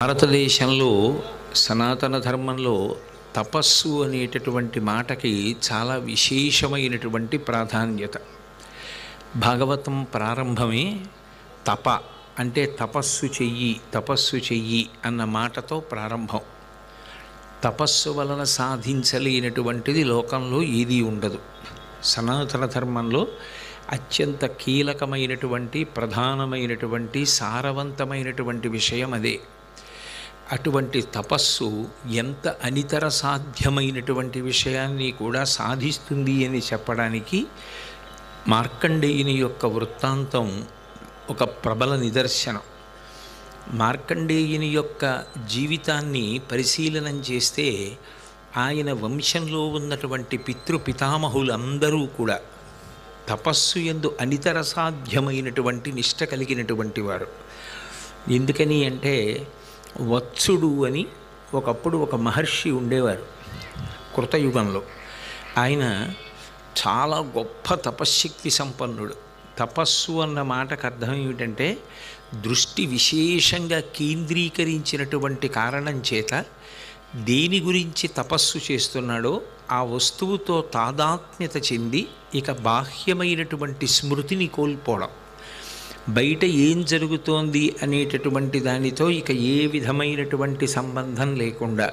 భారతదేశంలో సనాతన ధర్మంలో తపస్సు అనేటటువంటి మాటకి చాలా విశేషమైనటువంటి ప్రాధాన్యత. భాగవతం ప్రారంభమే తప అంటే తపస్సు చెయ్యి అన్న మాటతో ప్రారంభం. తపస్సు వలన సాధించలేనటువంటిది లోకంలో ఏదీ ఉండదు. సనాతన ధర్మంలో అత్యంత కీలకమైనటువంటి ప్రధానమైనటువంటి సారవంతమైనటువంటి విషయం అదే. అటువంటి తపస్సు ఎంత అనితర సాధ్యమైనటువంటి విషయాన్ని కూడా సాధిస్తుంది అని చెప్పడానికి మార్కండేయుని యొక్క వృత్తాంతం ఒక ప్రబల నిదర్శనం. మార్కండేయుని యొక్క జీవితాన్ని పరిశీలనం చేస్తే ఆయన వంశంలో ఉన్నటువంటి పితృపితామహులందరూ కూడా తపస్సు యందు అనితర సాధ్యమైనటువంటి నిష్ట కలిగినటువంటి వారు. ఎందుకని అంటే వత్సుడు అని ఒకప్పుడు ఒక మహర్షి ఉండేవారు కృతయుగంలో. ఆయన చాలా గొప్ప తపశ్శక్తి సంపన్నుడు. తపస్సు అన్న మాటకు అర్థం ఏమిటంటే దృష్టి విశేషంగా కేంద్రీకరించినటువంటి కారణం చేత దేని గురించి తపస్సు చేస్తున్నాడో ఆ వస్తువుతో తాదాత్మ్యత చెంది ఇక బాహ్యమైనటువంటి స్మృతిని కోల్పోవడం, బయట ఏం జరుగుతోంది అనేటటువంటి దానితో ఇక ఏ విధమైనటువంటి సంబంధం లేకుండా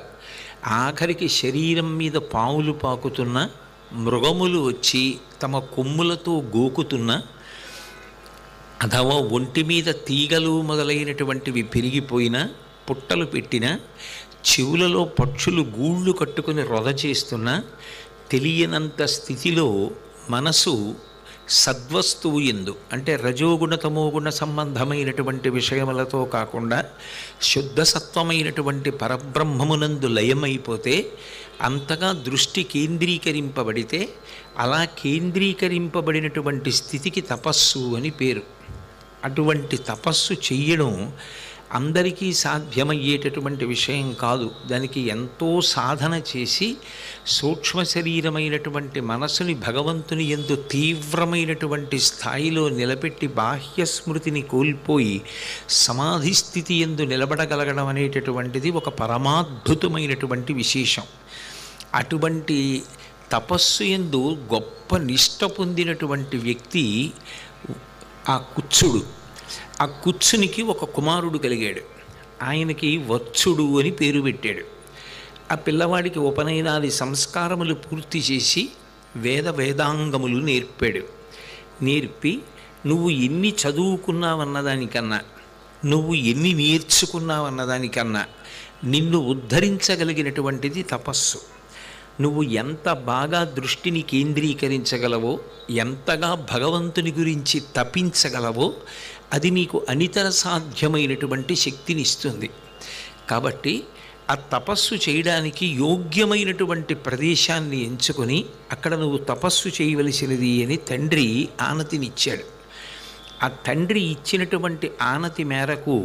ఆఖరికి శరీరం మీద పాములు పాకుతున్న, మృగములు వచ్చి తమ కొమ్ములతో గోకుతున్న, అథవా ఒంటి మీద తీగలు మొదలైనటువంటివి పెరిగిపోయిన, పుట్టలు పెట్టిన, చెవులలో పక్షులు గూళ్ళు కట్టుకుని రొద చేస్తున్న తెలియనంత స్థితిలో మనసు సద్వస్తువు యందు అంటే రజోగుణ తమోగుణ సంబంధమైనటువంటి విషయములతో కాకుండా శుద్ధ సత్వమైనటువంటి పరబ్రహ్మమునందు లయమైపోతే అంతగా దృష్టి కేంద్రీకరింపబడితే అలా కేంద్రీకరింపబడినటువంటి స్థితికి తపస్సు అని పేరు. అటువంటి తపస్సు చెయ్యడం అందరికీ సాధ్యమయ్యేటటువంటి విషయం కాదు. దానికి ఎంతో సాధన చేసి సూక్ష్మ శరీరమైనటువంటి మనసుని భగవంతుని యందు తీవ్రమైనటువంటి స్థాయిలో నిలబెట్టి బాహ్య స్మృతిని కోల్పోయి సమాధి స్థితి యందు నిలబడగలగడం అనేటటువంటిది ఒక పరమాద్భుతమైనటువంటి విశేషం. అటువంటి తపస్సు యందు గొప్ప నిష్ట పొందినటువంటి వ్యక్తి ఆ కుత్సుడు. ఆ కుత్సునికి ఒక కుమారుడు కలిగాడు. ఆయనకి వత్సుడు అని పేరు పెట్టాడు. ఆ పిల్లవాడికి ఉపనయనాది సంస్కారములు పూర్తి చేసి వేదాంగములు నేర్పాడు. నేర్పి నువ్వు ఎన్ని చదువుకున్నావన్నదానికన్నా, నువ్వు ఎన్ని నేర్చుకున్నావన్నదానికన్నా నిన్ను ఉద్ధరించగలిగినటువంటిది తపస్సు. నువ్వు ఎంత బాగా దృష్టిని కేంద్రీకరించగలవో, ఎంతగా భగవంతుని గురించి తపించగలవో అది నీకు అనితర సాధ్యమైనటువంటి శక్తినిస్తుంది. కాబట్టి ఆ తపస్సు చేయడానికి యోగ్యమైనటువంటి ప్రదేశాన్ని ఎంచుకొని అక్కడ నువ్వు తపస్సు చేయవలసినది అని తండ్రి ఆనతినిచ్చాడు. ఆ తండ్రి ఇచ్చినటువంటి ఆనతి మేరకు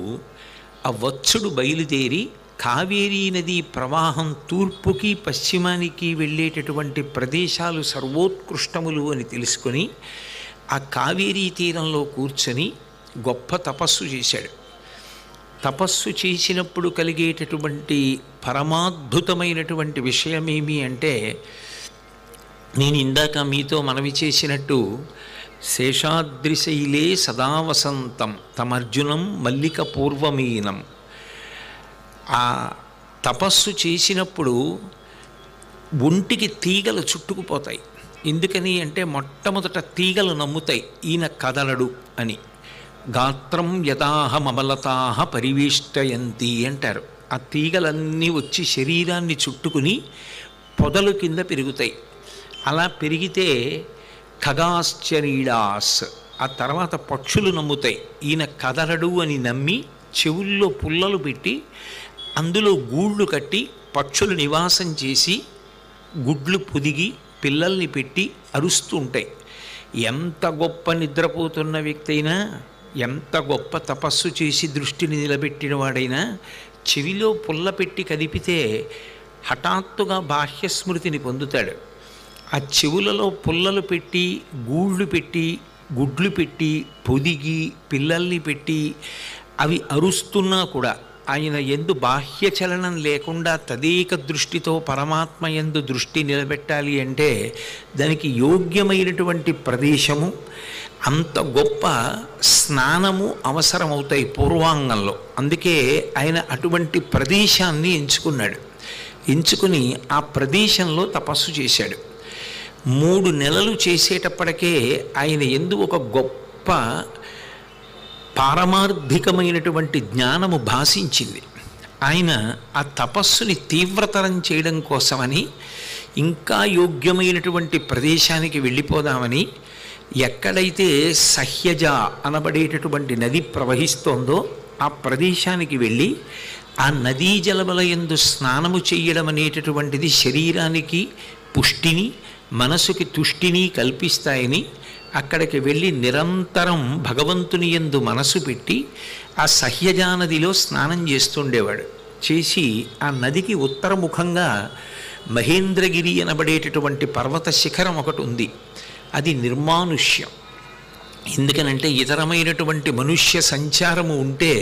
ఆ వత్సుడు బయలుదేరి కావేరీ నదీ ప్రవాహం తూర్పుకి పశ్చిమానికి వెళ్ళేటటువంటి ప్రదేశాలు సర్వోత్కృష్టములు అని తెలుసుకొని ఆ కావేరీ తీరంలో కూర్చొని గొప్ప తపస్సు చేశాడు. తపస్సు చేసినప్పుడు కలిగేటటువంటి పరమాద్భుతమైనటువంటి విషయమేమి అంటే, నేను ఇందాక మీతో మనవి చేసినట్టు శేషాద్రిశైలే సదా వసంతం తమర్జునం మల్లిక పూర్వమీనం. ఆ తపస్సు చేసినప్పుడు ఒంటికి తీగలు చుట్టుకుపోతాయి. ఎందుకని అంటే మొట్టమొదట తీగలు నమ్ముతాయి ఈయన కదలడు అని. గాత్రం యథాహమబలతాహ పరివేష్టయంతి అంటారు. ఆ తీగలన్నీ వచ్చి శరీరాన్ని చుట్టుకుని పొదలు కింద పెరుగుతాయి. అలా పెరిగితే ఖగాశ్చరీడాస్, ఆ తర్వాత పక్షులు నమ్ముతాయి ఈయన కదలడు అని నమ్మి చెవుల్లో పుల్లలు పెట్టి అందులో గూళ్ళు కట్టి పక్షులు నివాసం చేసి గుడ్లు పొదిగి పిల్లల్ని పెట్టి అరుస్తూ ఉంటాయి. ఎంత గొప్ప నిద్రపోతున్న వ్యక్తి అయినా, ఎంత గొప్ప తపస్సు చేసి దృష్టిని నిలబెట్టిన వాడైనా చెవిలో పుల్ల పెట్టి కదిపితే హఠాత్తుగా బాహ్యస్మృతిని పొందుతాడు. ఆ చెవులలో పుల్లలు పెట్టి గూళ్ళు పెట్టి గుడ్లు పెట్టి పొదిగి పిల్లల్ని పెట్టి అవి అరుస్తున్నా కూడా ఆయన యందు బాహ్య చలనం లేకుండా తదేక దృష్టితో పరమాత్మ యందు దృష్టి నిలబెట్టాలి అంటే దానికి యోగ్యమైనటువంటి ప్రదేశము, అంత గొప్ప స్నానము అవసరమవుతాయి పూర్వాంగంలో. అందుకే ఆయన అటువంటి ప్రదేశాన్ని ఎంచుకుని ఆ ప్రదేశంలో తపస్సు చేశాడు. 3 నెలలు చేసేటప్పటికే ఆయన యందు ఒక గొప్ప పారమార్థికమైనటువంటి జ్ఞానము భాషించింది. ఆయన ఆ తపస్సుని తీవ్రతరం చేయడం కోసమని ఇంకా యోగ్యమైనటువంటి ప్రదేశానికి వెళ్ళిపోదామని ఎక్కడైతే సహ్యజ అనబడేటటువంటి నది ప్రవహిస్తోందో ఆ ప్రదేశానికి వెళ్ళి ఆ నదీ జలముల యందు స్నానము చేయడం అనేటటువంటిది శరీరానికి పుష్టిని, మనసుకి తుష్టిని కల్పిస్తాయని అక్కడికి వెళ్ళి నిరంతరం భగవంతుని యందు మనసు పెట్టి ఆ సహ్యజా నదిలో స్నానం చేస్తుండేవాడు. చేసి ఆ నదికి ఉత్తరముఖంగా మహేంద్రగిరి అనబడేటటువంటి పర్వత శిఖరం ఒకటి ఉంది. అది నిర్మానుష్యం. ఎందుకనంటే ఇతరమైనటువంటి మనుష్య సంచారము ఉంటే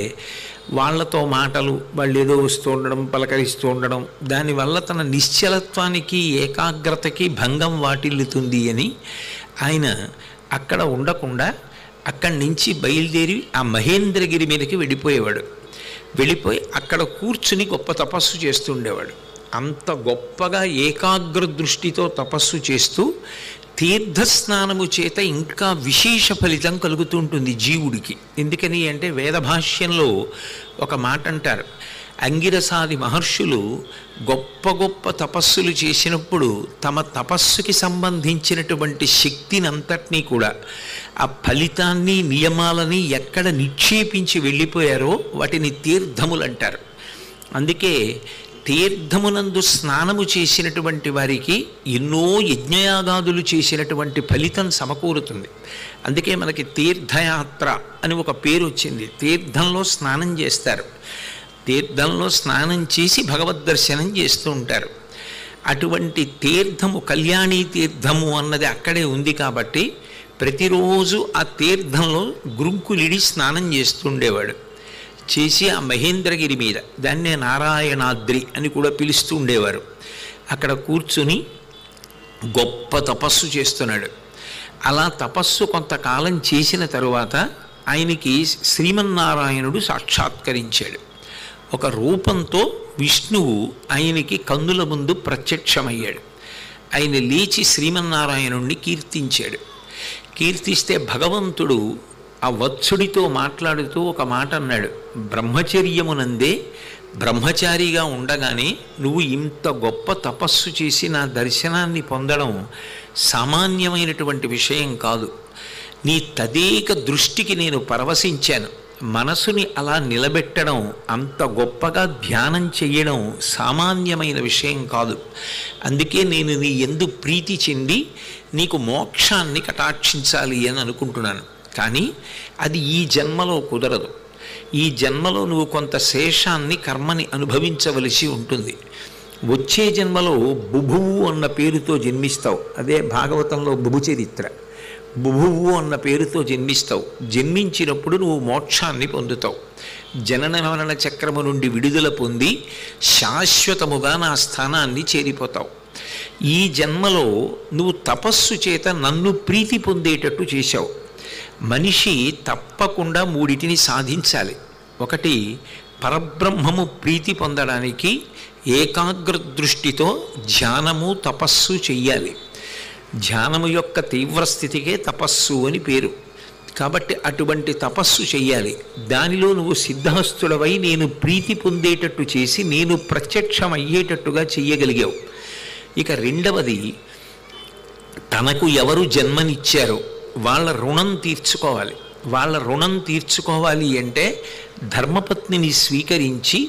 వాళ్లతో మాటలు, వాళ్ళు ఏదో వస్తూ ఉండడం, పలకరిస్తూ ఉండడం, దానివల్ల తన నిశ్చలత్వానికి ఏకాగ్రతకి భంగం వాటిల్లుతుంది అని ఆయన అక్కడ ఉండకుండా అక్కడి నుంచి బయలుదేరి ఆ మహేంద్రగిరి మీదకి వెళ్ళిపోయి అక్కడ కూర్చుని గొప్ప తపస్సు చేస్తుండేవాడు. అంత గొప్పగా ఏకాగ్ర దృష్టితో తపస్సు చేస్తూ తీర్థస్నానము చేత ఇంకా విశేష ఫలితం కలుగుతూ ఉంటుంది జీవుడికి. ఎందుకని అంటే వేదభాష్యంలో ఒక మాట అంటారు, అంగిరసాది మహర్షులు గొప్ప గొప్ప తపస్సులు చేసినప్పుడు తమ తపస్సుకి సంబంధించినటువంటి శక్తిని అంతటినీ కూడా ఆ ఫలితాన్ని, నియమాలని ఎక్కడ నిక్షేపించి వెళ్ళిపోయారో వాటిని తీర్థములు అంటారు. అందుకే తీర్థమునందు స్నానము చేసినటువంటి వారికి ఎన్నో యజ్ఞయాగాదులు చేసినటువంటి ఫలితం సమకూరుతుంది. అందుకే మనకి తీర్థయాత్ర అని ఒక పేరు వచ్చింది. తీర్థంలో స్నానం చేస్తారు, తీర్థంలో స్నానం చేసి భగవద్ దర్శనం చేస్తూ ఉంటారు. అటువంటి తీర్థము కళ్యాణీ తీర్థము అన్నది అక్కడే ఉంది కాబట్టి ప్రతిరోజు ఆ తీర్థంలో గ్రుంకులిడి స్నానం చేస్తుండేవాడు. చేసి ఆ మహేంద్రగిరి మీద, దాన్నే నారాయణాద్రి అని కూడా పిలుస్తూ ఉండేవారు, అక్కడ కూర్చుని గొప్ప తపస్సు చేస్తున్నాడు. అలా తపస్సు కొంతకాలం చేసిన తరువాత ఆయనకి శ్రీమన్నారాయణుడు సాక్షాత్కరించాడు. ఒక రూపంతో విష్ణువు ఆయనకి కన్నుల ముందు ప్రత్యక్షమయ్యాడు. ఆయన లేచి శ్రీమన్నారాయణుణ్ణి కీర్తించాడు. కీర్తిస్తే భగవంతుడు ఆ వత్సుడితో మాట్లాడుతూ ఒక మాట అన్నాడు, బ్రహ్మచర్యమునందే బ్రహ్మచారిగా ఉండగానే నువ్వు ఇంత గొప్ప తపస్సు చేసి నా దర్శనాన్ని పొందడం సామాన్యమైనటువంటి విషయం కాదు. నీ తదేక దృష్టికి నేను పరవశించాను. మనసుని అలా నిలబెట్టడం, అంత గొప్పగా ధ్యానం చెయ్యడం సామాన్యమైన విషయం కాదు. అందుకే నేను నీ యందు ప్రీతి చెంది నీకు మోక్షాన్ని కటాక్షించాలి అని అనుకుంటున్నాను. కానీ అది ఈ జన్మలో కుదరదు. ఈ జన్మలో నువ్వు కొంత శేషాన్ని, కర్మని అనుభవించవలసి ఉంటుంది. వచ్చే జన్మలో బుభువు అన్న పేరుతో జన్మిస్తావు. అదే భాగవతంలో బుభు చరిత్ర. బుభువు అన్న పేరుతో జన్మిస్తావు. జన్మించినప్పుడు నువ్వు మోక్షాన్ని పొందుతావు. జనన మరణ చక్రము నుండి విడుదల పొంది శాశ్వతముగా నా స్థానాన్ని చేరిపోతావు. ఈ జన్మలో నువ్వు తపస్సు చేత నన్ను ప్రీతి పొందేటట్టు చేశావు. మనిషి తప్పకుండా 3 సాధించాలి. ఒకటి, పరబ్రహ్మము ప్రీతి పొందడానికి ఏకాగ్ర దృష్టితో ధ్యానము, తపస్సు చెయ్యాలి. ధ్యానము యొక్క తీవ్రస్థితికే తపస్సు అని పేరు. కాబట్టి అటువంటి తపస్సు చెయ్యాలి. దానిలో నువ్వు సిద్ధహస్తుడవై నేను ప్రీతి పొందేటట్టు చేసి నేను ప్రత్యక్షమయ్యేటట్టుగా చెయ్యగలిగావు. ఇక రెండవది, తనకు ఎవరు జన్మనిచ్చారో వాళ్ళ రుణం తీర్చుకోవాలి. వాళ్ళ రుణం తీర్చుకోవాలి అంటే ధర్మపత్నిని స్వీకరించి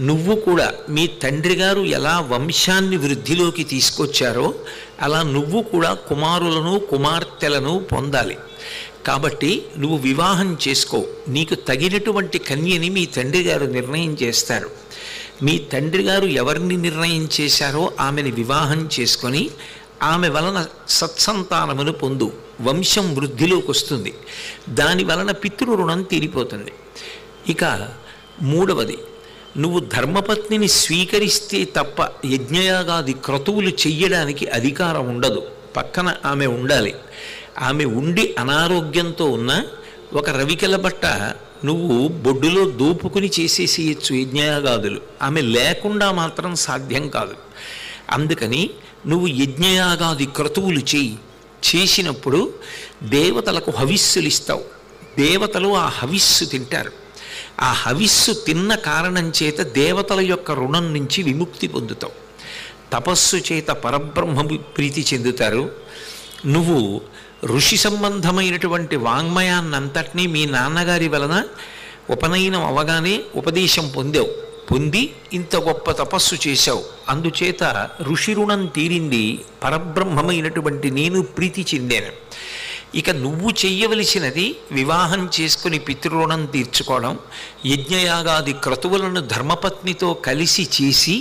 నువ్వు కూడా మీ తండ్రి గారు ఎలా వంశాన్ని వృద్ధిలోకి తీసుకొచ్చారో అలా నువ్వు కూడా కుమారులను, కుమార్తెలను పొందాలి. కాబట్టి నువ్వు వివాహం చేసుకో. నీకు తగినటువంటి కన్యని మీ తండ్రి గారు నిర్ణయం చేస్తారు. మీ తండ్రి గారు ఎవరిని నిర్ణయం చేశారో ఆమెని వివాహం చేసుకొని ఆమె వలన సత్సంతానమును పొందు. వంశం వృద్ధిలోకి వస్తుంది. దాని వలన పితృ రుణం తీరిపోతుంది. ఇక మూడవది, నువ్వు ధర్మపత్నిని స్వీకరిస్తే తప్ప యజ్ఞయాగాది క్రతువులు చెయ్యడానికి అధికారం ఉండదు. పక్కన ఆమె ఉండాలి. ఆమె ఉండి అనారోగ్యంతో ఉన్న ఒక రవికెల బట్ట నువ్వు బొడ్డులో దోపుకుని చేసేసేయచ్చు యజ్ఞయాగాదులు. ఆమె లేకుండా మాత్రం సాధ్యం కాదు. అందుకని నువ్వు యజ్ఞయాగాది క్రతువులు చేసినప్పుడు దేవతలకు హవిస్సులు ఇస్తావు. దేవతలు ఆ హవిస్సు తింటారు. ఆ హవిస్సు తిన్న కారణం చేత దేవతల యొక్క రుణం నుంచి విముక్తి పొందుతావు. తపస్సు చేత పరబ్రహ్మ ప్రీతి చెందుతారు. నువ్వు ఋషి సంబంధమైనటువంటి వాంగ్మయాన్నంతటినీ మీ నాన్నగారి వలన ఉపనయనం అవగానే ఉపదేశం పొంది ఇంత గొప్ప తపస్సు చేశావు. అందుచేత ఋషి రుణం తీరింది. పరబ్రహ్మమైనటువంటి నేను ప్రీతి చెందాను. ఇక నువ్వు చెయ్యవలసినది వివాహం చేసుకుని పితృరుణం తీర్చుకోవడం, యజ్ఞయాగాది క్రతువులను ధర్మపత్నితో కలిసి చేసి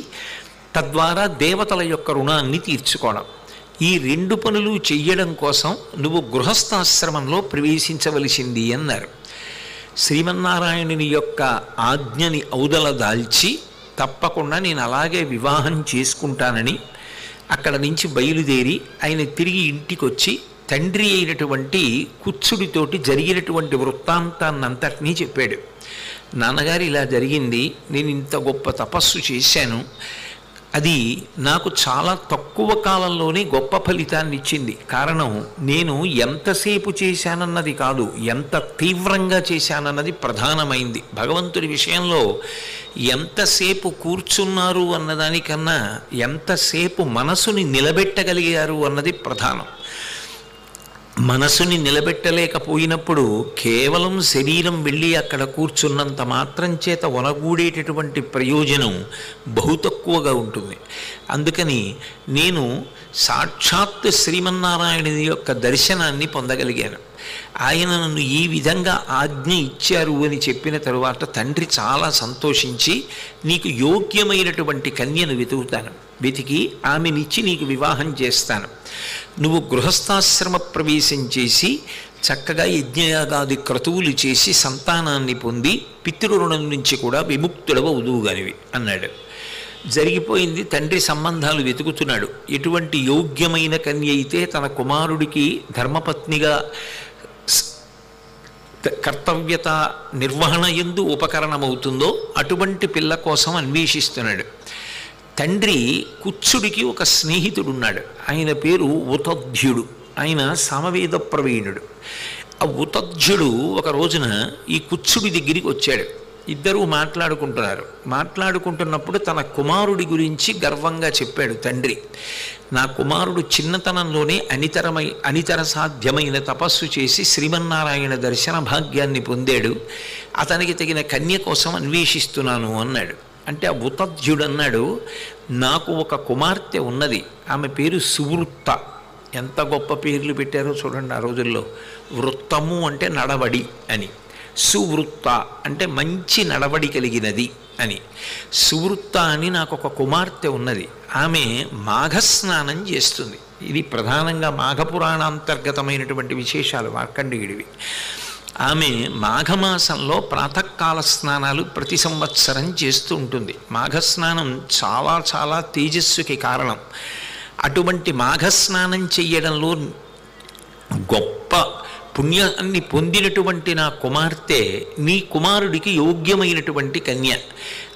తద్వారా దేవతల యొక్క రుణాన్ని తీర్చుకోవడం. ఈ రెండు పనులు చెయ్యడం కోసం నువ్వు గృహస్థాశ్రమంలో ప్రవేశించవలసింది అన్నారు. శ్రీమన్నారాయణుని యొక్క ఆజ్ఞని ఔదల దాల్చి తప్పకుండా నేను అలాగే వివాహం చేసుకుంటానని అక్కడ నుంచి బయలుదేరి ఆయన తిరిగి ఇంటికొచ్చి తండ్రి అయినటువంటి కుత్సుడితోటి జరిగినటువంటి వృత్తాంతాన్నంతటినీ చెప్పాడు. నాన్నగారు ఇలా జరిగింది, నేను ఇంత గొప్ప తపస్సు చేశాను, అది నాకు చాలా తక్కువ కాలంలోనే గొప్ప ఫలితాన్ని ఇచ్చింది. కారణం నేను ఎంతసేపు చేశానన్నది కాదు, ఎంత తీవ్రంగా చేశానన్నది ప్రధానమైంది. భగవంతుడి విషయంలో ఎంతసేపు కూర్చున్నారు అన్నదానికన్నా ఎంతసేపు మనసుని నిలబెట్టగలిగారు అన్నది ప్రధానం. మనసుని నిలబెట్టలేకపోయినప్పుడు కేవలం శరీరం వెళ్ళి అక్కడ కూర్చున్నంత మాత్రం చేత ఒనగూడేటటువంటి ప్రయోజనం బహు తక్కువగా ఉంటుంది. అందుకని నేను సాక్షాత్ శ్రీమన్నారాయణుని యొక్క దర్శనాన్ని పొందగలిగాను. ఆయన నన్ను ఈ విధంగా ఆజ్ఞ ఇచ్చారు అని చెప్పిన తరువాత తండ్రి చాలా సంతోషించి, నీకు యోగ్యమైనటువంటి కన్యను వెతికి ఆమెనిచ్చి నీకు వివాహం చేస్తాను. నువ్వు గృహస్థాశ్రమ ప్రవేశం చేసి చక్కగా యజ్ఞయాగాది క్రతువులు చేసి సంతానాన్ని పొంది పితృరుణం నుంచి కూడా విముక్తుడవవుదువుగానివి అన్నాడు. జరిగిపోయింది. తండ్రి సంబంధాలు వెతుకుతున్నాడు. ఎటువంటి యోగ్యమైన కన్య అయితే తన కుమారుడికి ధర్మపత్నిగా కర్తవ్యత నిర్వహణ యందు ఉపకరణమవుతుందో అటువంటి పిల్ల కోసం అన్వేషిస్తున్నాడు. తండ్రి కుత్సుడికి ఒక స్నేహితుడున్నాడు. ఆయన పేరు ఉతధ్యుడు. ఆయన సామవేద ప్రవీణుడు. ఆ ఉతధ్యుడు ఒక రోజున ఈ కుత్సుడి దగ్గరికి వచ్చాడు. ఇద్దరూ మాట్లాడుకుంటున్నప్పుడు తన కుమారుడి గురించి గర్వంగా చెప్పాడు తండ్రి. నా కుమారుడు చిన్నతనంలోనే అనితర సాధ్యమైన తపస్సు చేసి శ్రీమన్నారాయణ దర్శన భాగ్యాన్ని పొందాడు. అతనికి తగిన కన్య కోసం అన్వేషిస్తున్నాను అన్నాడు. అంటే ఆ ఉతధ్యుడు అన్నాడు, నాకు ఒక కుమార్తె ఉన్నది, ఆమె పేరు సువృత్త. ఎంత గొప్ప పేర్లు పెట్టారో చూడండి ఆ రోజుల్లో. వృత్తము అంటే నడవడి అని, సువృత్త అంటే మంచి నడవడి కలిగినది అని. సువృత్త అని నాకు ఒక కుమార్తె ఉన్నది. ఆమె మాఘస్నానం చేస్తుంది. ఇది ప్రధానంగా మాఘపురాణాంతర్గతమైనటువంటి విశేషాలు మార్కండేయుడివి. ఆమె మాఘమాసంలో ప్రాతకాల స్నానాలు ప్రతి సంవత్సరం చేస్తూ ఉంటుంది. మాఘస్నానం చాలా చాలా తేజస్సుకి కారణం. అటువంటి మాఘస్నానం చెయ్యడంలో గొప్ప పుణ్యాన్ని పొందినటువంటి నా కుమార్తె నీ కుమారుడికి యోగ్యమైనటువంటి కన్య.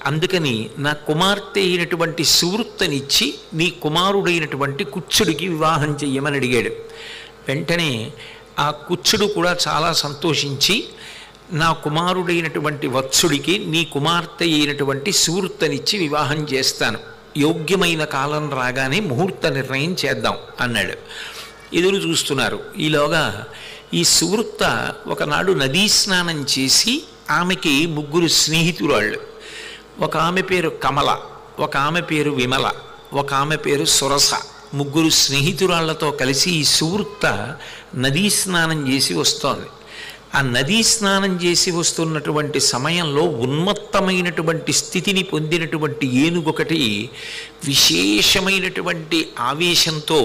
అందుకని నా కుమార్తె అయినటువంటి సువృత్తనిచ్చి నీ కుమారుడైనటువంటి కుత్సుడికి వివాహం చెయ్యమని అడిగాడు. వెంటనే ఆ కుత్సుడు కూడా చాలా సంతోషించి, నా కుమారుడైనటువంటి వత్సుడికి నీ కుమార్తె అయినటువంటి సువృత్తనిచ్చి వివాహం చేస్తాను, యోగ్యమైన కాలం రాగానే ముహూర్త నిర్ణయం చేద్దాం అన్నాడు. ఎదురు చూస్తున్నారు. ఈలోగా ఈ సువృత్త ఒకనాడు నదీ స్నానం చేసి ఆమెకి ముగ్గురు స్నేహితురాళ్ళు. ఒక ఆమె పేరు కమల, ఒక ఆమె పేరు విమల, ఒక ఆమె పేరు సురస. ముగ్గురు స్నేహితురాళ్లతో కలిసి ఈ సువృత్త నదీ స్నానం చేసి వస్తోంది. ఆ నదీ స్నానం చేసి వస్తున్నటువంటి సమయంలో ఉన్మత్తమైనటువంటి స్థితిని పొందినటువంటి ఏనుగొకటి విశేషమైనటువంటి ఆవేశంతో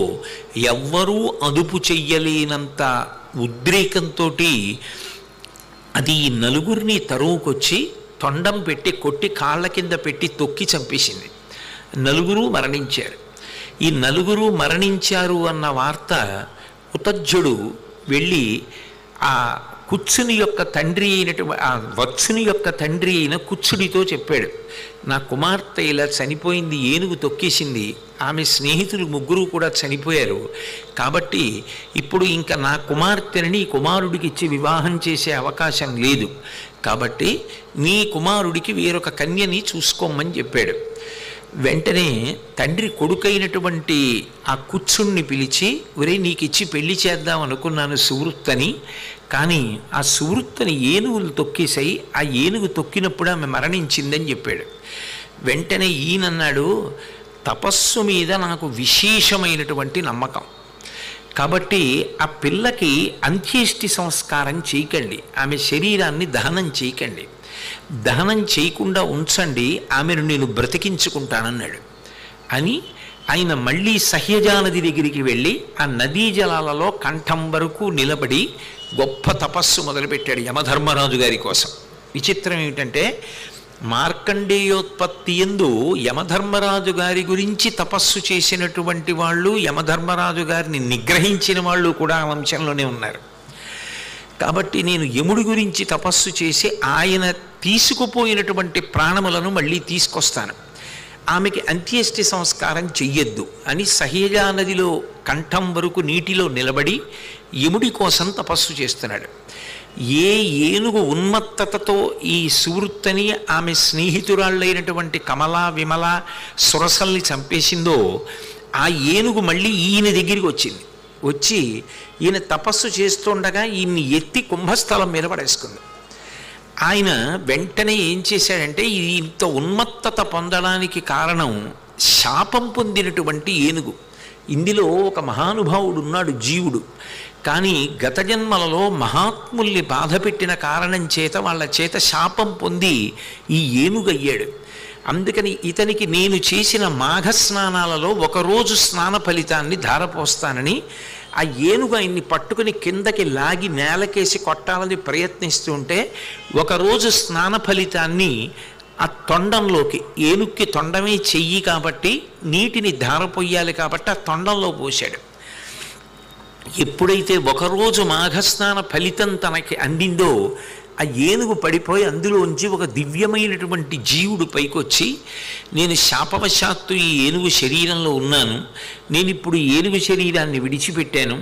ఎవ్వరూ అదుపు చెయ్యలేనంత ఉద్రేకంతో అది ఈ నలుగురిని తరువుకొచ్చి తొండం పెట్టి కొట్టి కాళ్ళ కింద పెట్టి తొక్కి చంపేసింది. నలుగురు మరణించారు. ఈ నలుగురు మరణించారు అన్న వార్త ఉతజ్జుడు వెళ్ళి ఆ కుత్సుని యొక్క తండ్రి అయినటువంటి ఆ వత్సుని యొక్క తండ్రి అయిన కుత్సుడితో చెప్పాడు, నా కుమార్తె ఇలా చనిపోయింది, ఏనుగు తొక్కేసింది, ఆమె స్నేహితులు ముగ్గురు కూడా చనిపోయారు, కాబట్టి ఇప్పుడు ఇంకా నా కుమార్తెని నీ కుమారుడికి ఇచ్చి వివాహం చేసే అవకాశం లేదు, కాబట్టి నీ కుమారుడికి వేరొక కన్యని చూసుకోమని చెప్పాడు. వెంటనే తండ్రి కొడుకైనటువంటి ఆ కుత్సుణ్ణి పిలిచి, ఒరే నీకు ఇచ్చి పెళ్లి చేద్దాం అనుకున్నాను సువృత్తని, కానీ ఆ సువృత్తని ఏనుగులు తొక్కేసాయి, ఆ ఏనుగు తొక్కినప్పుడు ఆమె మరణించిందని చెప్పాడు. వెంటనే ఈయనన్నాడు, తపస్సు మీద నాకు విశేషమైనటువంటి నమ్మకం, కాబట్టి ఆ పిల్లకి అంత్యేష్టి సంస్కారం చేయకండి, ఆమె శరీరాన్ని దహనం చేయకండి, దహనం చేయకుండా ఉంచండి, ఆమెను నేను బ్రతికించుకుంటానన్నాడు. అని ఆయన మళ్ళీ సహ్యజానది దగ్గరికి వెళ్ళి ఆ నదీ జలాలలో కంఠం వరకు నిలబడి గొప్ప తపస్సు మొదలుపెట్టాడు యమధర్మరాజు గారి కోసం. విచిత్రం ఏమిటంటే మార్కండేయోత్పత్తి యందు యమధర్మరాజు గారి గురించి తపస్సు చేసినటువంటి వాళ్ళు, యమధర్మరాజు గారిని నిగ్రహించిన వాళ్ళు కూడా ఆ వంశంలోనే ఉన్నారు. కాబట్టి నేను యముడి గురించి తపస్సు చేసి ఆయన తీసుకుపోయినటువంటి ప్రాణములను మళ్ళీ తీసుకొస్తాను, ఆమెకి అంత్యేష్టి సంస్కారం చెయ్యొద్దు అని సహ్యజా నదిలో కంఠం వరకు నీటిలో నిలబడి యముడి కోసం తపస్సు చేస్తున్నాడు. ఏ ఏనుగు ఉన్మత్తతతో ఈ సువృత్తని ఆమె స్నేహితురాళ్ళైనటువంటి కమల విమల సురసల్ని చంపేసిందో ఆ ఏనుగు మళ్ళీ ఈయన దగ్గరికి వచ్చింది. వచ్చి ఈయన తపస్సు చేస్తుండగా ఈయన్ని ఎత్తి కుంభస్థలం మీద పడేసుకుంది. ఆయన వెంటనే ఏం చేశాడంటే, ఇది ఇంత ఉన్మత్తత పొందడానికి కారణం శాపం పొందినటువంటి ఏనుగు. ఇందులో ఒక మహానుభావుడు ఉన్నాడు జీవుడు, కానీ గత జన్మలలో మహాత్ముల్ని బాధపెట్టిన కారణం చేత వాళ్ళ చేత శాపం పొంది ఈ ఏనుగయ్యాడు. అందుకని ఇతనికి నేను చేసిన మాఘ స్నానాలలో ఒకరోజు స్నాన ఫలితాన్ని ధారపోస్తానని ఆ ఏనుగు ఆయన్ని పట్టుకుని కిందకి లాగి నేలకేసి కొట్టాలని ప్రయత్నిస్తుంటే ఒకరోజు స్నాన ఫలితాన్ని ఆ తొండంలోకి, ఏనుక్కి తొండమే చెయ్యి కాబట్టి నీటిని ధారపోయాలి కాబట్టి ఆ తొండంలో పోశాడు. ఎప్పుడైతే ఒకరోజు మాఘస్నాన ఫలితం తనకి అందిందో ఆ ఏనుగు పడిపోయి అందులోంచి ఒక దివ్యమైనటువంటి జీవుడు పైకొచ్చి, నేను శాపవశాత్తు ఈ ఏనుగు శరీరంలో ఉన్నాను, నేను ఇప్పుడు ఏనుగు శరీరాన్ని విడిచిపెట్టాను,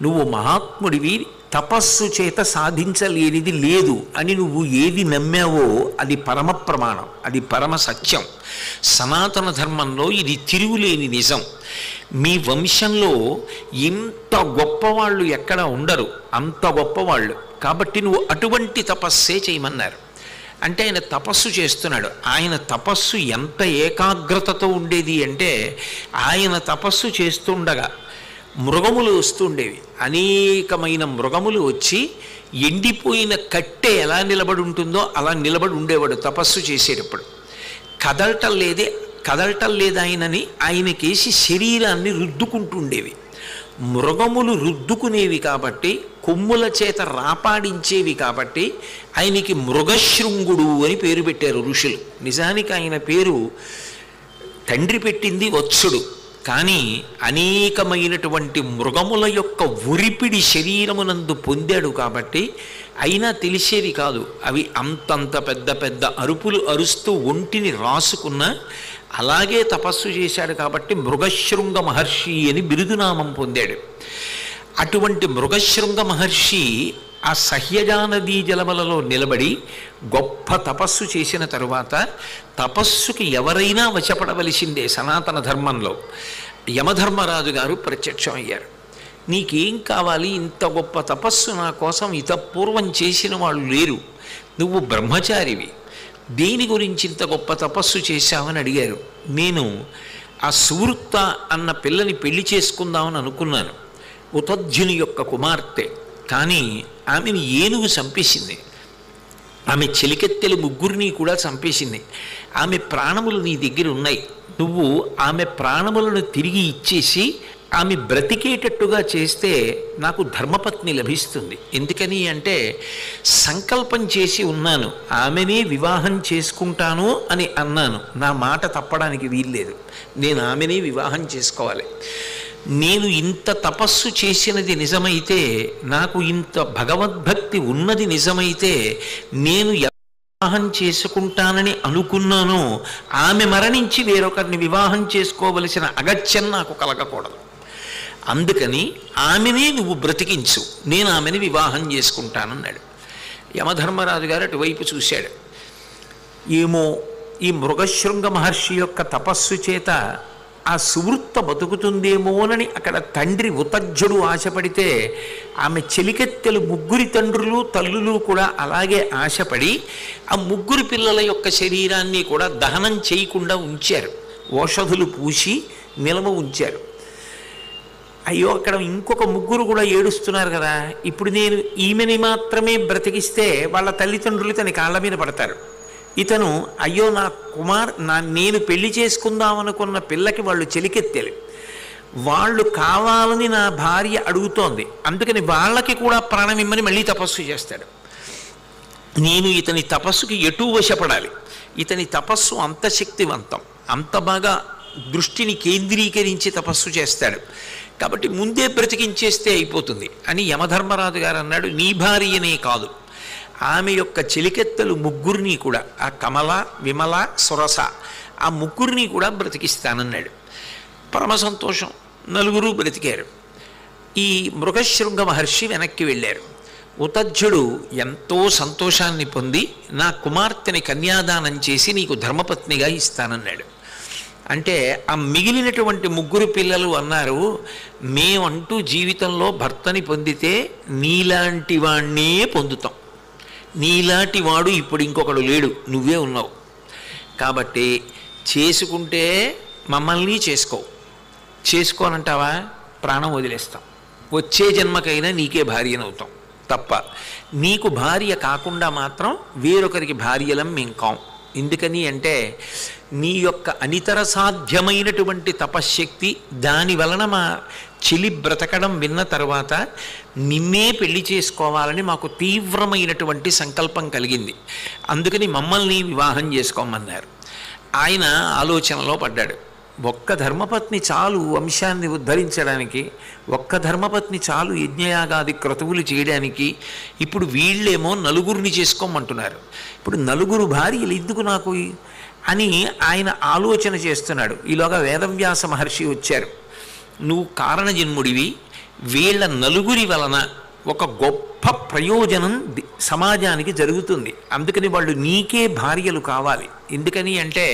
నువ్వు మహాత్ముడివి, తపస్సు చేత సాధించలేనిది లేదు అని నువ్వు ఏది నమ్మావో అది పరమ ప్రమాణం, అది పరమ సత్యం, సనాతన ధర్మంలో ఇది తిరుగులేని నిజం. మీ వంశంలో ఇంత గొప్పవాళ్ళు ఎక్కడ ఉండరు, అంత గొప్పవాళ్ళు, కాబట్టి నువ్వు అటువంటి తపస్సే చేయమన్నారు. అంటే ఆయన తపస్సు చేస్తున్నాడు. ఆయన తపస్సు ఎంత ఏకాగ్రతతో ఉండేది అంటే, ఆయన తపస్సు చేస్తుండగా మృగములు వస్తుండేవి, అనేకమైన మృగములు వచ్చి ఎండిపోయిన కట్టె ఎలా నిలబడి ఉంటుందో అలా నిలబడి ఉండేవాడు తపస్సు చేసేటప్పుడు. కదలటం లేదాయనని ఆయనకేసి శరీరాన్ని రుద్దుకుంటుండేవి. మృగములు రుద్దుకునేవి కాబట్టి, కొమ్ముల చేత రాపాడించేవి కాబట్టి ఆయనకి మృగశృంగుడు అని పేరు పెట్టారు ఋషులు. నిజానికి ఆయన పేరు తండ్రి పెట్టింది వత్సుడు, కానీ అనేకమైనటువంటి మృగముల యొక్క ఉరిపిడి శరీరమునందు పొందాడు కాబట్టి అయినా తెలిసేది కాదు. అవి అంతంత పెద్ద పెద్ద అరుపులు అరుస్తూ ఒంటిని రాసుకున్న, అలాగే తపస్సు చేశాడు కాబట్టి మృగశృంగ మహర్షి అని బిరుదునామం పొందాడు. అటువంటి మృగశృంగ మహర్షి ఆ సహ్యజానదీ జలములలో నిలబడి గొప్ప తపస్సు చేసిన తరువాత, తపస్సుకి ఎవరైనా వశపడవలసిందే సనాతన ధర్మంలో. యమధర్మరాజు గారు ప్రత్యక్షం అయ్యారు. నీకేం కావాలి, ఇంత గొప్ప తపస్సు నా కోసం ఇతపూర్వం చేసిన వాళ్ళు లేరు, నువ్వు బ్రహ్మచారివి, దేని గురించి ఇంత గొప్ప తపస్సు చేశావని అడిగారు. నేను ఆ సువృత్త అన్న పిల్లని పెళ్లి చేసుకుందామని అనుకున్నాను, ఉతధ్యుని యొక్క కుమార్తె, కానీ ఆమెను ఏనుగు చంపేసింది, ఆమె చెలికెత్తెలు ముగ్గురిని కూడా చంపేసింది, ఆమె ప్రాణములు నీ దగ్గర ఉన్నాయి, నువ్వు ఆమె ప్రాణములను తిరిగి ఇచ్చేసి ఆమె బ్రతికేటట్టుగా చేస్తే నాకు ధర్మపత్ని లభిస్తుంది. ఎందుకని అంటే సంకల్పం చేసి ఉన్నాను, ఆమెనే వివాహం చేసుకుంటాను అని అన్నాను. నా మాట తప్పడానికి వీల్లేదు. నేను ఆమెనే వివాహం చేసుకోవాలి. నేను ఇంత తపస్సు చేసినది నిజమైతే, నాకు ఇంత భగవద్భక్తి ఉన్నది నిజమైతే, నేను వివాహం చేసుకుంటానని అనుకున్నాను, ఆమె మరణించి వేరొకరిని వివాహం చేసుకోవలసిన అగత్యం నాకు కలగకూడదు. అందుకని ఆమెనే నువ్వు బ్రతికించు, నేను ఆమెని వివాహం చేసుకుంటానన్నాడు. యమధర్మరాజు గారు అటువైపు చూశాడు. ఏమో ఈ మృగశృంగ మహర్షి యొక్క తపస్సు చేత ఆ సువృత్త బతుకుతుందేమోనని అక్కడ తండ్రి ఉతజ్జుడు ఆశపడితే, ఆమె చెలికెత్తెలు ముగ్గురి తండ్రులు తల్లులు కూడా అలాగే ఆశపడి ఆ ముగ్గురు పిల్లల యొక్క శరీరాన్ని కూడా దహనం చేయకుండా ఉంచారు. ఓషధులు పూసి నిలవ ఉంచారు. అయ్యో, అక్కడ ఇంకొక ముగ్గురు కూడా ఏడుస్తున్నారు కదా, ఇప్పుడు నేను ఈమెని మాత్రమే బ్రతికిస్తే వాళ్ళ తల్లిదండ్రులు తన కాళ్ళ మీద పడతారు. ఇతను అయ్యో నేను పెళ్లి చేసుకుందామనుకున్న పిల్లకి వాళ్ళు చెలికెత్తెలు, వాళ్ళు కావాలని నా భార్య అడుగుతోంది, అందుకని వాళ్ళకి కూడా ప్రాణం ఇమ్మని మళ్ళీ తపస్సు చేస్తాడు. నేను ఇతని తపస్సుకి ఎటూ వశపడాలి. ఇతని తపస్సు అంత శక్తివంతం, అంత బాగా దృష్టిని కేంద్రీకరించి తపస్సు చేస్తాడు. కాబట్టి ముందే బ్రతికించేస్తే అయిపోతుంది అని యమధర్మరాజు గారు అన్నాడు. నీ భార్యనే కాదు, ఆమె యొక్క చెలికెత్తలు ముగ్గురిని కూడా, ఆ కమల, విమల, సురస, ఆ ముగ్గురిని కూడా బ్రతికిస్తానన్నాడు. పరమ సంతోషం, నలుగురు బ్రతికారు. ఈ మృగశృంగ మహర్షి వెనక్కి వెళ్ళారు. ఉతజ్జుడు ఎంతో సంతోషాన్ని పొంది, నా కుమార్తెని కన్యాదానం చేసి నీకు ధర్మపత్నిగా ఇస్తానన్నాడు. అంటే ఆ మిగిలినటువంటి ముగ్గురు పిల్లలు అన్నారు, మేమంటూ జీవితంలో భర్తని పొందితే నీలాంటి వాణ్ణే పొందుతాం, నీలాంటి వాడు ఇప్పుడు ఇంకొకడు లేడు, నువ్వే ఉన్నావు. కాబట్టి చేసుకుంటే మమ్మల్ని చేసుకోనంటావా, ప్రాణం వదిలేస్తాం, వచ్చే జన్మకైనా నీకే భార్యనవుతాం తప్ప నీకు భార్య కాకుండా మాత్రం వేరొకరికి భార్యలం మేం కాం. ఎందుకని అంటే నీ యొక్క అనితర సాధ్యమైనటువంటి తపశ్శక్తి, దాని వలన మా చెలి బ్రతకడం విన్న తర్వాత నిన్నే పెళ్లి చేసుకోవాలని మాకు తీవ్రమైనటువంటి సంకల్పం కలిగింది, అందుకని మమ్మల్ని వివాహం చేసుకోమన్నారు. ఆయన ఆలోచనలో పడ్డాడు. ఒక్క ధర్మపత్ని చాలు వంశాన్ని ఉద్ధరించడానికి, ఒక్క ధర్మపత్ని చాలు యజ్ఞయాగాది క్రతువులు చేయడానికి. ఇప్పుడు వీళ్ళేమో నలుగురిని చేసుకోమంటున్నారు, ఇప్పుడు నలుగురు భార్యలు ఎందుకు నాకు అని ఆయన ఆలోచన చేస్తున్నాడు. ఈలోగా వేదవ్యాస మహర్షి వచ్చారు. నువ్వు కారణజన్ముడివి, వీళ్ళ నలుగురి వలన ఒక గొప్ప ప్రయోజనం సమాజానికి జరుగుతుంది, అందుకని వాళ్ళు నీకే భార్యలు కావాలి. ఎందుకని అంటే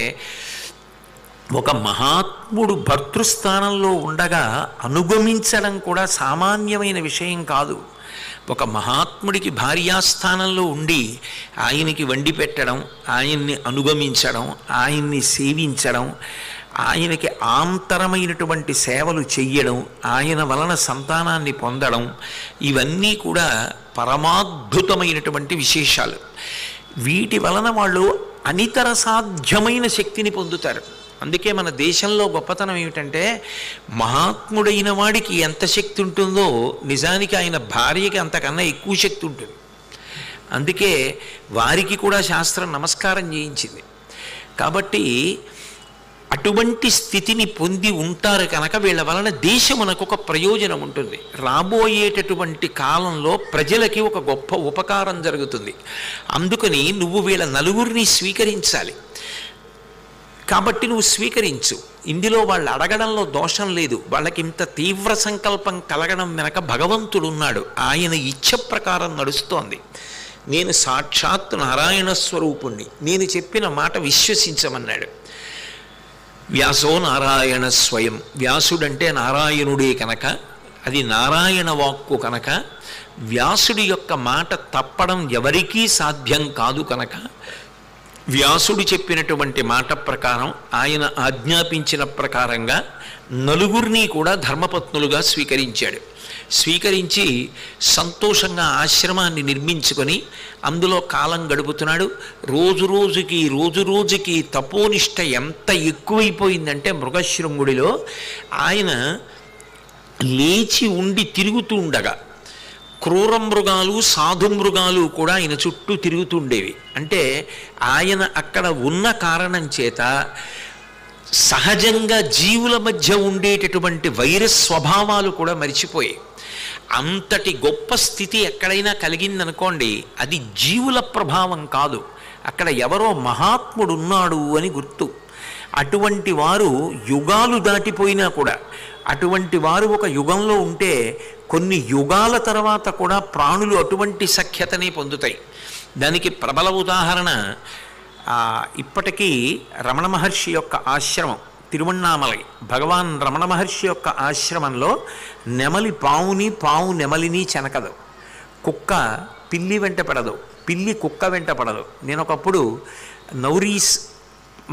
ఒక మహాత్ముడు భర్తృస్థానంలో ఉండగా అనుగమించడం కూడా సామాన్యమైన విషయం కాదు. ఒక మహాత్ముడికి భార్యాస్థానంలో ఉండి ఆయనకి వండి పెట్టడం, ఆయన్ని అనుగమించడం, ఆయన్ని సేవించడం, ఆయనకి ఆంతరమైనటువంటి సేవలు చెయ్యడం, ఆయన వలన సంతానాన్ని పొందడం, ఇవన్నీ కూడా పరమాద్భుతమైనటువంటి విశేషాలు. వీటి వలన వాళ్ళు అనితర సాధ్యమైన శక్తిని పొందుతారు. అందుకే మన దేశంలో గొప్పతనం ఏమిటంటే, మహాత్ముడైన వాడికి ఎంత శక్తి ఉంటుందో నిజానికి ఆయన భార్యకి అంతకన్నా ఎక్కువ శక్తి ఉంటుంది. అందుకే వారికి కూడా శాస్త్రం నమస్కారం చేయించింది. కాబట్టి అటువంటి స్థితిని పొంది ఉంటారు కనుక వీళ్ళ వలన దేశమునకు ఒక ప్రయోజనం ఉంటుంది. రాబోయేటటువంటి కాలంలో ప్రజలకి ఒక గొప్ప ఉపకారం జరుగుతుంది. అందుకని నువ్వు వీళ్ళ నలుగురిని స్వీకరించాలి. కాబట్టి నువ్వు స్వీకరించు. ఇందులో వాళ్ళు అడగడంలో దోషం లేదు. వాళ్ళకి ఇంత తీవ్ర సంకల్పం కలగడం వెనక భగవంతుడున్నాడు, ఆయన ఇచ్ఛ ప్రకారం నడుస్తోంది. నేను సాక్షాత్ నారాయణ స్వరూపుణ్ణి, నేను చెప్పిన మాట విశ్వసించమన్నాడు. వ్యాసో నారాయణ స్వయం, వ్యాసుడంటే నారాయణుడే కనుక, అది నారాయణ వాక్కు కనుక, వ్యాసుడి యొక్క మాట తప్పడం ఎవరికీ సాధ్యం కాదు కనుక, వ్యాసుడు చెప్పినటువంటి మాట ప్రకారం, ఆయన ఆజ్ఞాపించిన ప్రకారంగా నలుగురిని కూడా ధర్మపత్నులుగా స్వీకరించాడు. స్వీకరించి సంతోషంగా ఆశ్రమాన్ని నిర్మించుకొని అందులో కాలం గడుపుతున్నాడు. రోజు రోజుకి తపోనిష్ట ఎంత ఎక్కువైపోయిందంటే మృగశృంగుడిలో ఆయన లేచి ఉండి తిరుగుతూ ఉండగా క్రూర మృగాలు సాధు మృగాలు కూడా ఆయన చుట్టూ తిరుగుతుండేవి. అంటే ఆయన అక్కడ ఉన్న కారణం చేత సహజంగా జీవుల మధ్య ఉండేటటువంటి వైరస్ స్వభావాలు కూడా మరిచిపోయాయి. అంతటి గొప్ప స్థితి ఎక్కడైనా కలిగిందనుకోండి, అది జీవుల ప్రభావం కాదు, అక్కడ ఎవరో మహాత్ముడు ఉన్నాడు అని గుర్తు. అటువంటి వారు యుగాలు దాటిపోయినా కూడా, అటువంటి వారు ఒక యుగంలో ఉంటే కొన్ని యుగాల తర్వాత కూడా ప్రాణులు అటువంటి సఖ్యతని పొందుతాయి. దానికి ప్రబల ఉదాహరణ ఇప్పటికీ రమణ మహర్షి యొక్క ఆశ్రమం తిరువణ్ణామలై. భగవాన్ రమణ మహర్షి యొక్క ఆశ్రమంలో నెమలి పావుని, పావు నెమలిని చెనకదు, కుక్క పిల్లి వెంట పడదు, పిల్లి కుక్క వెంట పడదు. నేను ఒకప్పుడు నౌరీస్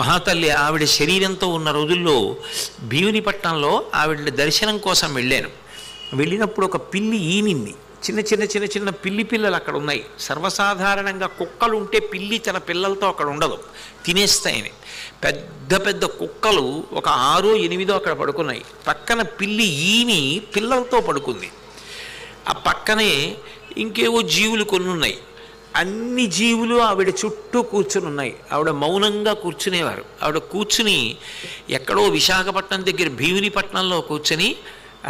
మహాతల్లి ఆవిడ శరీరంతో ఉన్న రోజుల్లో భీమునిపట్నంలో ఆవిడ దర్శనం కోసం వెళ్ళాను. వెళ్ళినప్పుడు ఒక పిల్లి ఈనింది. చిన్న చిన్న చిన్న చిన్న పిల్లి పిల్లలు అక్కడ ఉన్నాయి. సర్వసాధారణంగా కుక్కలు ఉంటే పిల్లి తన పిల్లలతో అక్కడ ఉండదు, తినేస్తాయని. పెద్ద పెద్ద కుక్కలు ఒక 6, 8 అక్కడ పడుకున్నాయి. పక్కన పిల్లి ఈని పిల్లలతో పడుకుంది. ఆ పక్కనే ఇంకేవో జీవులు కొన్ని ఉన్నాయి. అన్ని జీవులు ఆవిడ చుట్టూ కూర్చుని ఉన్నాయి. ఆవిడ మౌనంగా కూర్చునేవారు. ఆవిడ కూర్చుని ఎక్కడో విశాఖపట్నం దగ్గర భీమునిపట్నంలో కూర్చొని,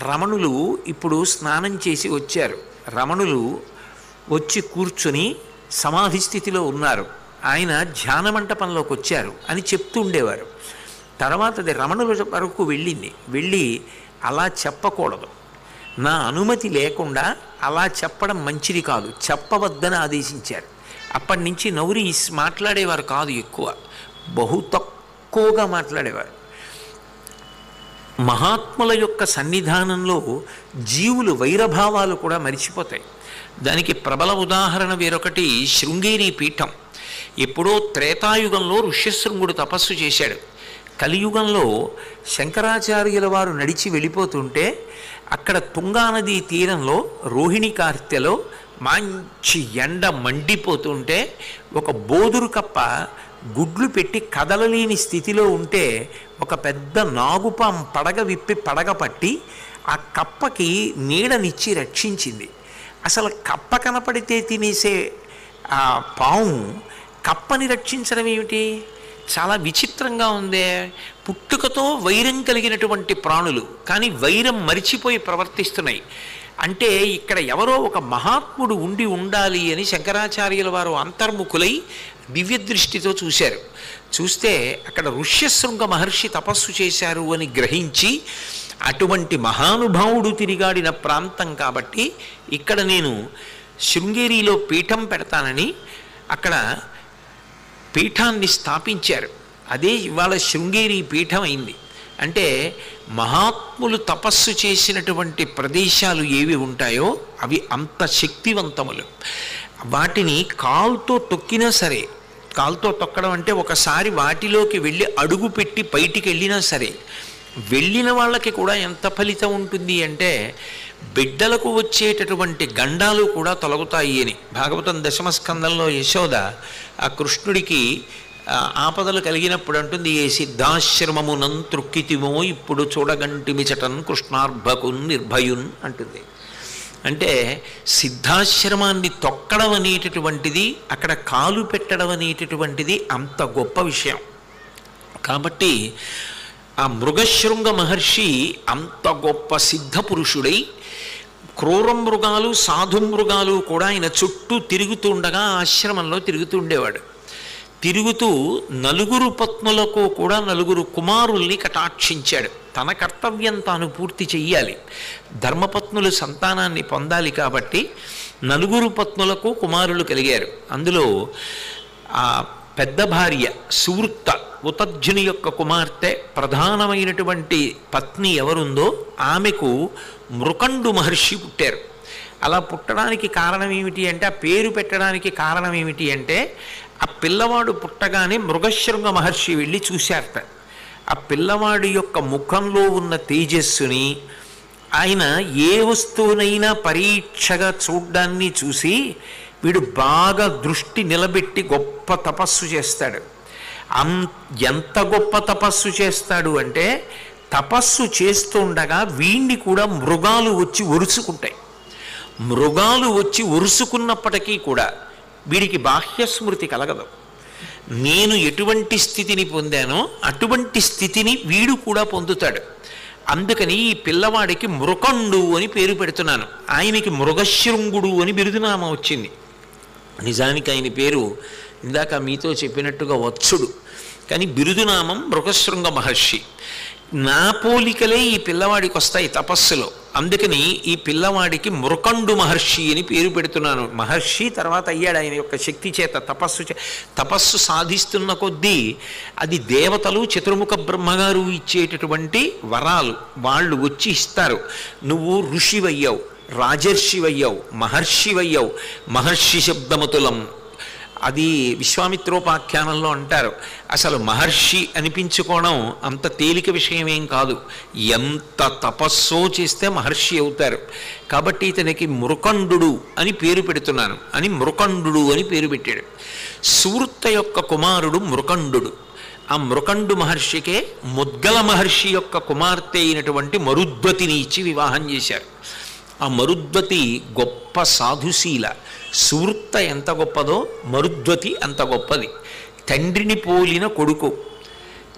రమణులు ఇప్పుడు స్నానం చేసి వచ్చారు, రమణులు వచ్చి కూర్చుని సమాధి స్థితిలో ఉన్నారు, ఆయన ధ్యాన మంటపంలోకి వచ్చారు అని చెప్తూ ఉండేవారు. తర్వాత అది రమణుల వరకు వెళ్ళింది. వెళ్ళి అలా చెప్పకూడదు, నా అనుమతి లేకుండా అలా చెప్పడం మంచిది కాదు, చెప్పవద్దని ఆదేశించారు. అప్పటి నుంచి నౌరీస్ మాట్లాడేవారు కాదు, ఎక్కువ బహు తక్కువగా మాట్లాడేవారు. మహాత్ముల యొక్క సన్నిధానంలో జీవులు వైరభావాలు కూడా మరిచిపోతాయి. దానికి ప్రబల ఉదాహరణ వేరొకటి శృంగేరి పీఠం. ఎప్పుడో త్రేతాయుగంలో ఋష్యశృంగుడు తపస్సు చేశాడు. కలియుగంలో శంకరాచార్యుల వారు నడిచి వెళ్ళిపోతుంటే అక్కడ తుంగానదీ తీరంలో రోహిణి కార్తెలో మంచి ఎండ మండిపోతుంటే ఒక బోదురు కప్ప గుడ్లు పెట్టి కదలలేని స్థితిలో ఉంటే ఒక పెద్ద నాగుపాం పడగ విప్పి పడగ పట్టి ఆ కప్పకి నీడనిచ్చి రక్షించింది. అసలు కప్ప కనపడితే తినేసే ఆ పాము కప్పని రక్షించడం ఏమిటి? చాలా విచిత్రంగా ఉందే. పుట్టుకతో వైరం కలిగినటువంటి ప్రాణులు కానీ వైరం మరిచిపోయి ప్రవర్తిస్తున్నాయి. అంటే ఇక్కడ ఎవరో ఒక మహాత్ముడు ఉండి ఉండాలి అని శంకరాచార్యుల వారు అంతర్ముఖులై దివ్య దృష్టితో చూశారు. చూస్తే అక్కడ ఋష్యశృంగ మహర్షి తపస్సు చేశారు అని గ్రహించి, అటువంటి మహానుభావుడు తిరిగాడిన ప్రాంతం కాబట్టి ఇక్కడ నేను శృంగేరిలో పీఠం పెడతానని అక్కడ పీఠాన్ని స్థాపించారు. అదే ఇవాళ శృంగేరి పీఠం అయింది. అంటే మహాత్ములు తపస్సు చేసినటువంటి ప్రదేశాలు ఏవి ఉంటాయో అవి అంత శక్తివంతములు. వాటిని కాలుతో తొక్కినా సరే, కాలుతో తొక్కడం అంటే ఒకసారి వాటిలోకి వెళ్ళి అడుగు పెట్టి బయటికి వెళ్ళినా సరే, వెళ్ళిన వాళ్ళకి కూడా ఎంత ఫలితం ఉంటుంది అంటే బిడ్డలకు వచ్చేటటువంటి గండాలు కూడా తొలగుతాయి అని. భాగవతం దశమస్కందంలో యశోద ఆ కృష్ణుడికి ఆపదలు కలిగినప్పుడు అంటుంది, ఏ సిద్ధాశ్రమమునం త్రుక్కితిమో ఇప్పుడు చూడగంటిమిచటన్ కృష్ణార్భకున్ నిర్భయున్ అంటుంది. అంటే సిద్ధాశ్రమాన్ని తొక్కడం అనేటటువంటిది, అక్కడ కాలు పెట్టడం అనేటటువంటిది అంత గొప్ప విషయం. కాబట్టి ఆ మృగశృంగ మహర్షి అంత గొప్ప సిద్ధ పురుషుడై క్రూర మృగాలు సాధు మృగాలు కూడా ఆయన చుట్టూ తిరుగుతూ ఉండగా ఆశ్రమంలో తిరుగుతూ ఉండేవాడు. తిరుగుతూ 4 పత్నులకు కూడా 4 కుమారుల్ని కటాక్షించాడు. తన కర్తవ్యం తాను పూర్తి చెయ్యాలి, ధర్మపత్నులు సంతానాన్ని పొందాలి కాబట్టి 4 పత్నులకు కుమారులు కలిగారు. అందులో ఆ పెద్ద భార్య సువృత్త ఉతర్జుని యొక్క కుమార్తె ప్రధానమైనటువంటి పత్ని ఎవరుందో ఆమెకు మృకండు మహర్షి పుట్టారు. అలా పుట్టడానికి కారణం ఏమిటి అంటే, ఆ పేరు పెట్టడానికి కారణం ఏమిటి అంటే, ఆ పిల్లవాడు పుట్టగానే మృగశృంగ మహర్షి వెళ్ళి చూశారట. ఆ పిల్లవాడి యొక్క ముఖంలో ఉన్న తేజస్సుని, ఆయన ఏ వస్తువునైనా పరీక్షగా చూడ్డాన్ని చూసి వీడు బాగా దృష్టి నిలబెట్టి గొప్ప తపస్సు చేస్తాడు. ఎంత గొప్ప తపస్సు చేస్తాడు అంటే, తపస్సు చేస్తుండగా వీణ్ణి కూడా మృగాలు వచ్చి ఒరుసుకుంటాయి. మృగాలు వచ్చి ఒరుసుకున్నప్పటికీ కూడా వీడికి బాహ్యస్మృతి కలగదు. నేను ఎటువంటి స్థితిని పొందానో అటువంటి స్థితిని వీడు కూడా పొందుతాడు. అందుకని ఈ పిల్లవాడికి మృకండు అని పేరు పెడుతున్నాను. ఆయనకి మృగశృంగుడు అని బిరుదునామం వచ్చింది. నిజానికి ఆయన పేరు ఇందాక మీతో చెప్పినట్టుగా వత్సుడు, కానీ బిరుదునామం మృగశృంగ మహర్షి. నా పోలికలే ఈ పిల్లవాడికి వస్తాయి తపస్సులో. అందుకని ఈ పిల్లవాడికి మృకండు మహర్షి అని పేరు పెడుతున్నాను. మహర్షి తర్వాత అయ్యాడు ఆయన యొక్క శక్తి చేత, తపస్సు సాధిస్తున్న కొద్దీ అది దేవతలు చతుర్ముఖ బ్రహ్మగారు ఇచ్చేటటువంటి వరాలు వాళ్ళు వచ్చి ఇస్తారు. నువ్వు ఋషివయ్యావు, రాజర్షివయ్యావు, మహర్షివయ్యావు. మహర్షి శబ్దమతులం అది విశ్వామిత్రోపాఖ్యానంలో అంటారు. అసలు మహర్షి అనిపించుకోవడం అంత తేలిక విషయమేం కాదు. ఎంత తపస్సో చేస్తే మహర్షి అవుతారు. కాబట్టి ఇతనికి మృకండు అని పేరు పెడుతున్నాను అని మృకండు అని పేరు పెట్టాడు. సూర్త యొక్క కుమారుడు మృకండు. ఆ మృకండు మహర్షికే ముద్గల మహర్షి యొక్క కుమార్తె అయినటువంటి మరుద్వతిని ఇచ్చి వివాహం చేశారు. ఆ మరుద్వతి గొప్ప సాధుశీల. సూర్త ఎంత గొప్పదో మరుద్వతి అంత గొప్పది. తండ్రిని పోలిన కొడుకు.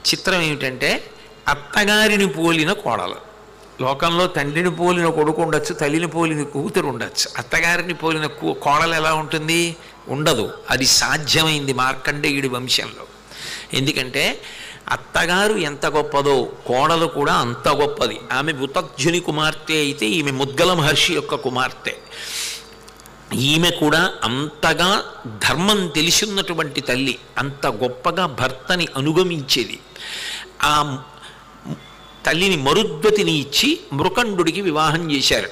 చిత్రం ఏమిటంటే అత్తగారిని పోలిన కోడలు. లోకంలో తండ్రిని పోలిన కొడుకు ఉండొచ్చు, తల్లిని పోలిన కూతురు ఉండొచ్చు. అత్తగారిని పోలిన కోడలు ఎలా ఉంటుంది? ఉండదు. అది సాధ్యమైంది మార్కండేయుడి వంశంలో. ఎందుకంటే అత్తగారు ఎంత గొప్పదో కోడలు కూడా అంత గొప్పది. ఆమె ఉతజ్జుని కుమార్తె అయితే ఈమె ముద్గల మహర్షి యొక్క కుమార్తె. ఈమె కూడా అంతగా ధర్మం తెలిసినటువంటి తల్లి, అంత గొప్పగా భర్తని అనుగమించేది. ఆ తల్లిని మరుద్వతిని ఇచ్చి మృకండుడికి వివాహం చేశారు.